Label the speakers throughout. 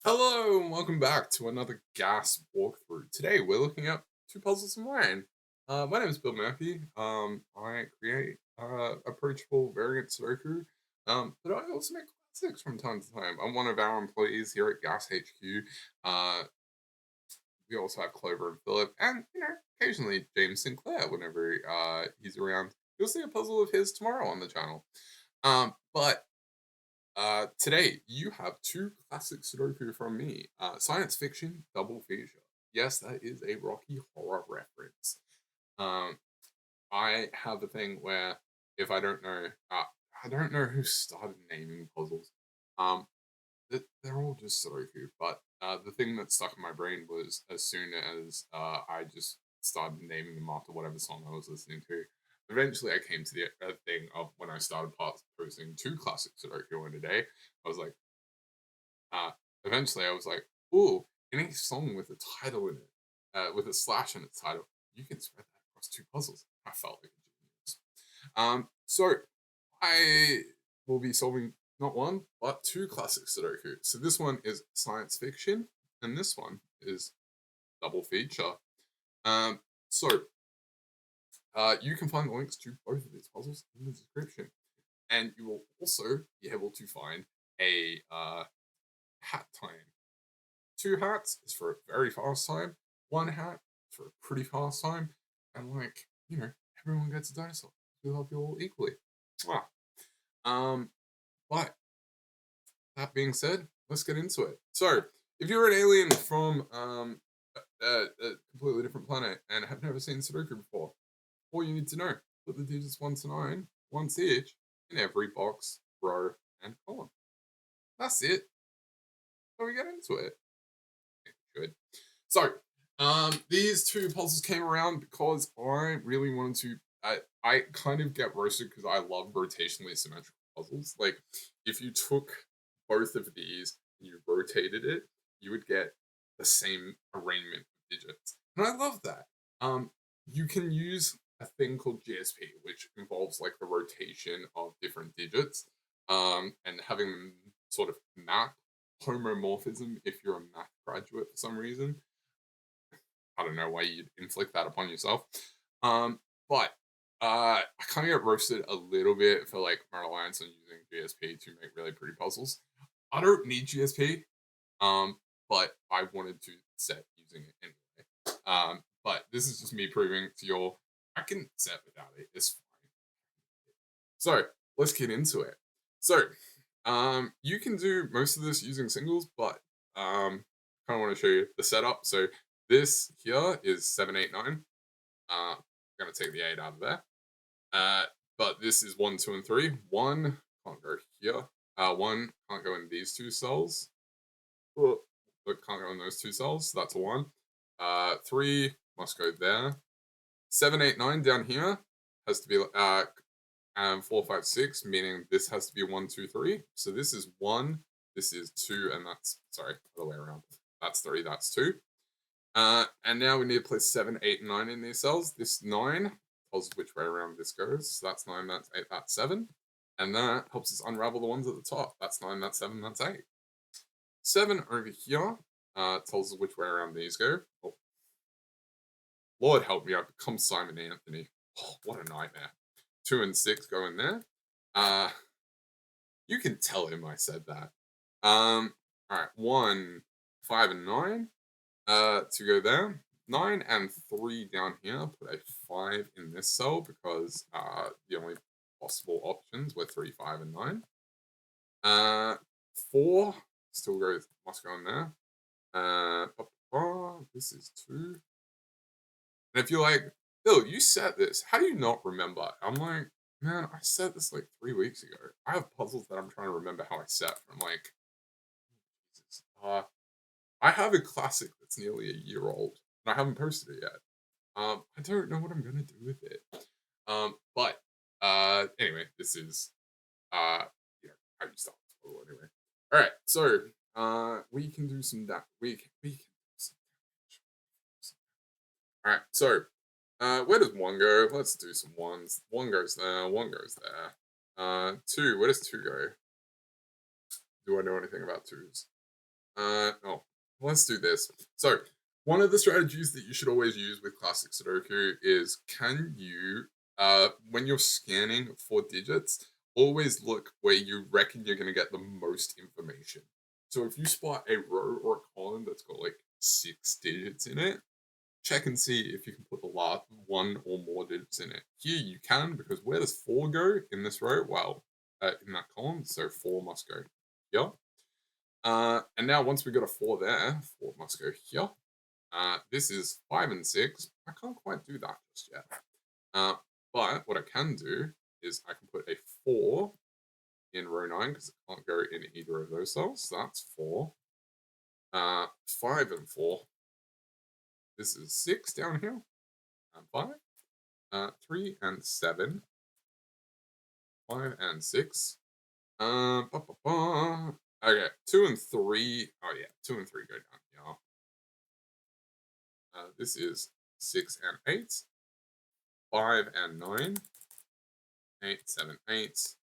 Speaker 1: Hello and welcome back to another gas walkthrough. Today we're looking at two puzzles of mine. My name is Bill Murphy. I create approachable variant Sudoku, but I also make classics from time to time. I'm one of our employees here at Gas HQ. Uh, we also have Clover and Philip, and occasionally James Sinclair whenever he's around. You'll see a puzzle of his tomorrow on the channel. But today you have two classic Sudoku from me. Science fiction double feature. Yes, that is a Rocky Horror reference. Um, I have a thing where if I don't know who started naming puzzles. Um, they're all just Sudoku. But the thing that stuck in my brain was as soon as I just started naming them after whatever song I was listening to. Eventually, I came to the thing of when I started posting two classic Sudoku in a day. I was like, uh, eventually, I was like, "Ooh, any song with a title in it, with a slash in its title, you can spread that across two puzzles." I felt like a genius. So I will be solving not one but two classic Sudoku. So this one is science fiction, and this one is double feature. Um, so you can find the links to both of these puzzles in the description, and you will also be able to find a hat time. Two hats is for a very fast time. One hat is for a pretty fast time, and everyone gets a dinosaur. We love you all equally. Mwah. Um, but that being said, let's get into it. So, if you're an alien from a completely different planet and have never seen Sudoku before, all you need to know: put the digits 1 to 9, once each, in every box, row, and column. That's it. So we get into it. Good. So, these two puzzles came around because I really wanted to. I kind of get roasted because I love rotationally symmetrical puzzles. Like, if you took both of these and you rotated it, you would get the same arrangement of digits, and I love that. You can use a thing called GSP, which involves like the rotation of different digits, and having them sort of map homomorphism if you're a math graduate for some reason. I don't know why you'd inflict that upon yourself. But I kind of get roasted a little bit for like my reliance on using GSP to make really pretty puzzles. I don't need GSP, but I wanted to set using it anyway. But this is just me proving to you all I can set without it. It's fine. So let's get into it. So you can do most of this using singles, but I kind of want to show you the setup. So this here is 789. I'm gonna take the 8 out of there. Uh, but this is 1, 2, and 3. 1 can't go here. 1 can't go in these two cells. Oh, it can't go in those two cells. So that's a 1. 3 must go there. 7, 8, 9 down here has to be 4, 5, 6, meaning this has to be 1, 2, 3. So this is 1, this is 2, and that's sorry, other way around. That's 3, that's 2. And now we need to place 7, 8, and 9 in these cells. This 9 tells us which way around this goes. So that's 9, that's 8, that's 7. And that helps us unravel the ones at the top. That's 9, that's 7, that's 8. 7 over here tells us which way around these go. Oh, Lord help me, I've become Simon Anthony. Oh, what a nightmare. 2 and 6 go in there. You can tell him I said that. All right, 1, 5, and 9 to go there. 9 and 3 down here. Put a 5 in this cell because the only possible options were 3, 5, and 9. 4 still must go in there. This is 2. And if you're like, Bill, you set this. How do you not remember? I'm like, man, I set this like 3 weeks ago. I have puzzles that I'm trying to remember how I set. I'm like, Jesus. I have a classic that's nearly a year old, and I haven't posted it yet. I don't know what I'm gonna do with it. But anyway, this is how you start the puzzle anyway. All right, so we can do some that we can do some damage. All right, so where does 1 go? Let's do some ones. 1 goes there. 1 goes there. 2. Where does 2 go? Do I know anything about 2s? Oh, let's do this. So, one of the strategies that you should always use with classic Sudoku is can you, when you're scanning for digits, always look where you reckon you're going to get the most information. So, if you spot a row or a column that's got like 6 digits in it, check and see if you can put the last one or more digits in it. Here you can, because where does 4 go in this row? Well, in that column, so 4 must go here. And now once we got a 4 there, 4 must go here. This is 5 and 6. I can't quite do that just yet. Uh, but what I can do is I can put a 4 in row 9 because it can't go in either of those cells. So that's 4. 5 and 4. This is 6 down here. And 5. 3 and 7. 5 and 6. Ba, ba, ba. Okay, 2 and 3. Oh yeah, 2 and 3 go down here. This is 6 and 8, 5 and 9, 8, 7, 8.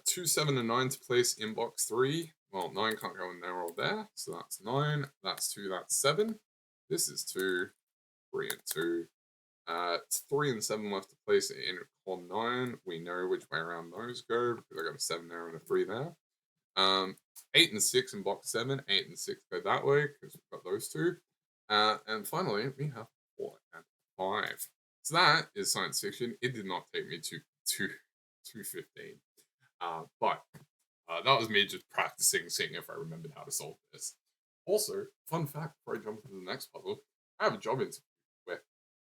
Speaker 1: 2, 7, and 9 to place in box 3. Well, 9 can't go in there or there, so that's 9. That's 2, that's 7. This is 2, 3, and 2. It's 3 and 7 left to place in column 9. We know which way around those go because I got a 7 there and a 3 there. 8 and 6 in box 7. 8 and 6 go that way because we've got those two. And finally, we have 4 and 5. So that is science fiction. It did not take me to 215. But that was me just practicing, seeing if I remembered how to solve this. Also, fun fact before I jump into the next puzzle, I have a job interview where,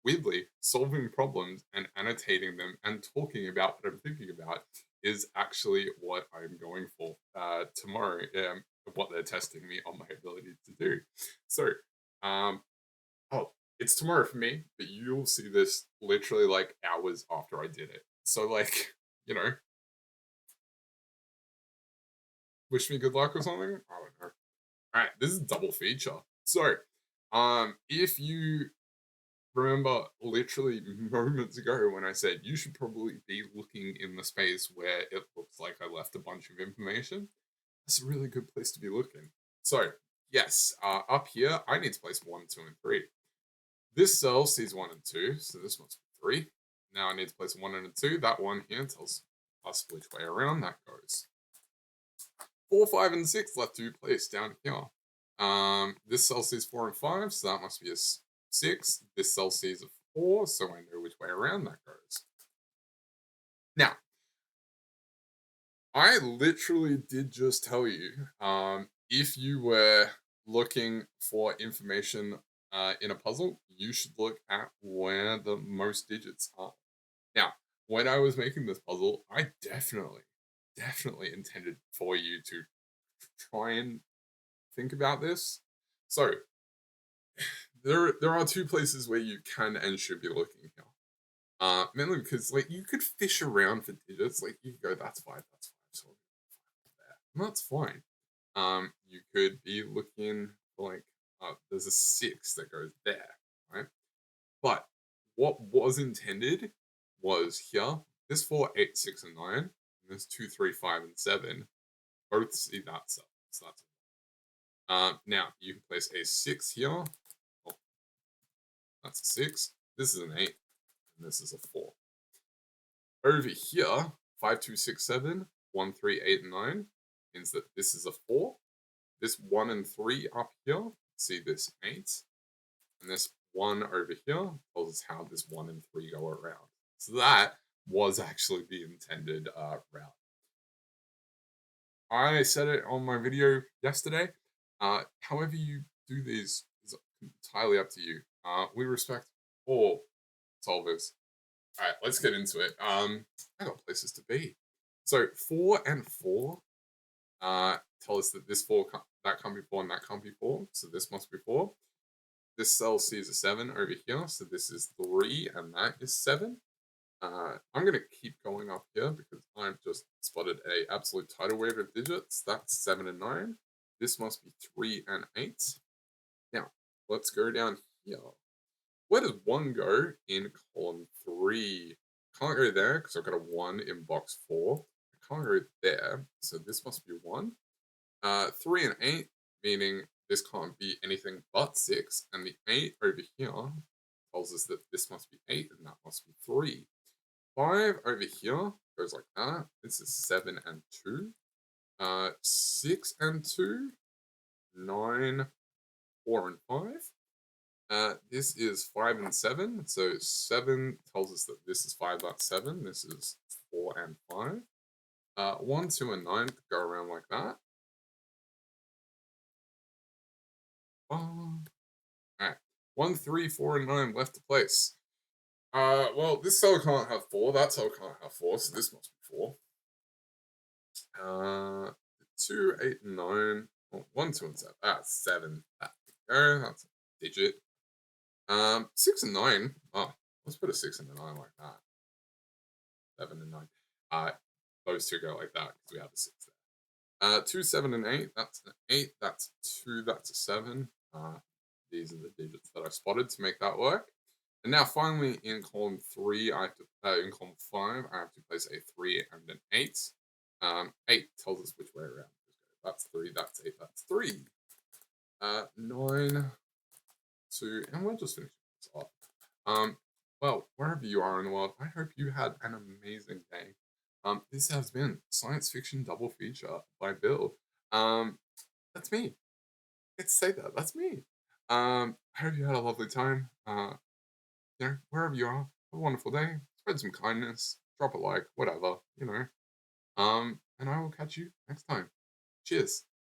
Speaker 1: weirdly, solving problems and annotating them and talking about what I'm thinking about is actually what I'm going for tomorrow. What they're testing me on my ability to do. So, oh, it's tomorrow for me, but you'll see this literally like hours after I did it. So, like, you know, wish me good luck or something. I don't know. All right, this is a double feature. So, if you remember literally moments ago when I said you should probably be looking in the space where it looks like I left a bunch of information, that's a really good place to be looking. So, yes, up here, I need to place 1, 2, and 3. This cell sees 1 and 2, so this must be 3. Now I need to place 1 and a 2. That one here tells us which way around that goes. 4, 5, and 6 left to be placed down here. This cell sees 4 and 5, so that must be a 6. This cell sees a 4, so I know which way around that goes. Now, I literally did just tell you, if you were looking for information in a puzzle, you should look at where the most digits are. Now, when I was making this puzzle, I definitely intended for you to try and think about this. So, there are 2 places where you can and should be looking here. Mainly because like you could fish around for digits, like you could go, that's 5, so there. And that's fine. You could be looking for like there's a 6 that goes there, right? But what was intended was here, this 4, 8, 6, and 9, and this 2, 3, 5, and 7, both see that cell. So that's now you can place a 6 here. Oh, that's a 6. This is an 8, and this is a 4. Over here, 5, 2, 6, 7, 1, 3, 8, and 9 means that this is a 4. This 1 and 3 up here, see this 8. And this 1 over here tells us how this 1 and 3 go around. So that was actually the intended route. I said it on my video yesterday. However you do these is entirely up to you. We respect all solvers. All right, let's get into it. I got places to be. So 4 and 4 tell us that this 4 that can't be 4 and that can't be 4. So this must be 4. This cell sees a 7 over here, so this is 3 and that is 7. I'm going to keep going up here because I've just spotted a absolute tidal wave of digits. That's 7 and 9. This must be 3 and 8. Now, let's go down here. Where does 1 go in column 3? Can't go there because I've got a 1 in box 4. I can't go there, so this must be 1. 3 and 8 meaning this can't be anything but 6. And the 8 over here tells us that this must be 8 and that must be 3. 5 over here goes like that. This is 7 and 2. 6 and 2. 9, 4 and 5. This is 5 and 7. So 7 tells us that this is 5, that's 7. This is 4 and 5. 1, 2, and 9 go around like that. Alright. 1, 3, 4, and 9 left to place. Well, this cell can't have 4, that cell can't have 4, so this must be 4. 2, 8, and 9. Oh, 1, 2, and 7. That's 7. There we go. That's a digit. 6 and 9. Oh, let's put a 6 and a 9 like that. 7 and 9. Those two go like that because we have a 6 there. 2, 7, and 8. That's an 8. That's 2. That's a 7. These are the digits that I spotted to make that work. And now finally in column 3, in column 5, I have to place a 3 and an 8. 8 tells us which way around. That's 3, that's 8, that's 3. 9, 2, and we're just finishing this off. Well, wherever you are in the world, I hope you had an amazing day. This has been Science Fiction Double Feature by Bill. That's me. Let's say that. That's me. I hope you had a lovely time. Wherever you are, have a wonderful day. Spread some kindness. Drop a like, whatever, And I will catch you next time. Cheers.